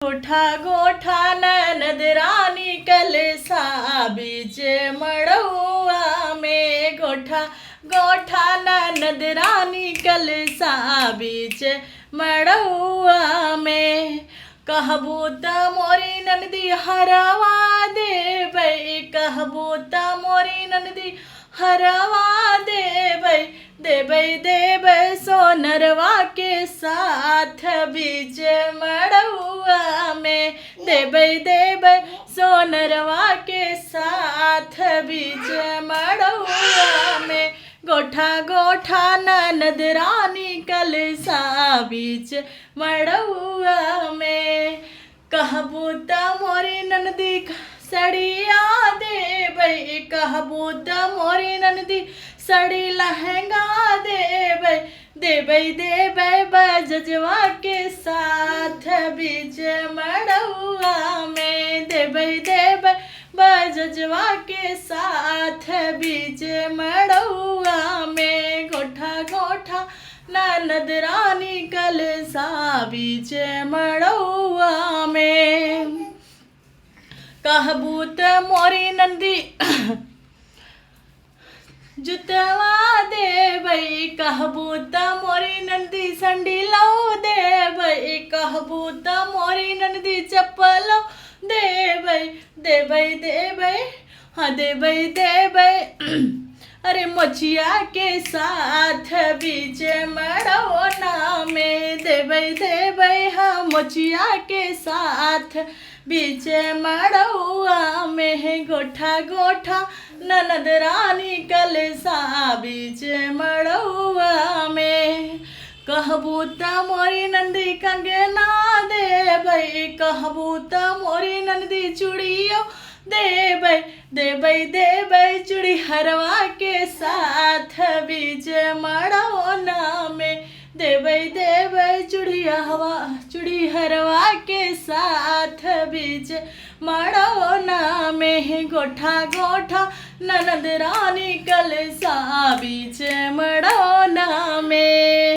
गोठा गोठा ननद रानी कलसा बीच मड़ुआ में। गोठा गोठा ननद रानी कलसा बीच मड़ुआ में। कहबू त मोरी ननदी हरवा देबै, कहबू त मोरी ननदी हरवा देबै। देबै देबै सोनरवा के साथ बीच मड़ुआ में। देबै देबै सोनरवा के साथ बीच मड़ुआ में। गोठा गोठा ननद रानी कलसा बीच मड़ुआ में। कहबू त मोरी ननदी सड़िया देबै, कहबू त मोरी ननदी सड़ी लहंगा देबै। देबै देबै बजजवा के साथ बीच मड़ुआ में। देबै देबै बजजवा के साथ बीच मड़ुआ में। गोठा गोठा ननद रानी कलसा बीच मड़ुआ में। कहबू त मोरी नंदी जुतवा देबै, कहबू त मोरी नंदी संडिलो देबै। कहबू त मोरी नंदी चप्पलो देबै। देबै देबै हाँ देबै देबै अरे मोचिया के साथ बीच मड़ौना में। देबै देबै हाँ मोचिया के साथ बीच मड़ौआ में। गोठा गोठा ननद रानी कलसा बीच मड़ौआ में। कहबू त मोरी नंदी कंगना देबै, कहबू त मोरी नंदी चूड़ियों देबै। देबै देबै चूड़ी हरवा के साथ बीच मड़ौना में। देबै देबै चूड़ी हरवा के साथ बीच मड़ौना में। गोठा गोठा ननद रानी कलसा बीच मड़ौना में।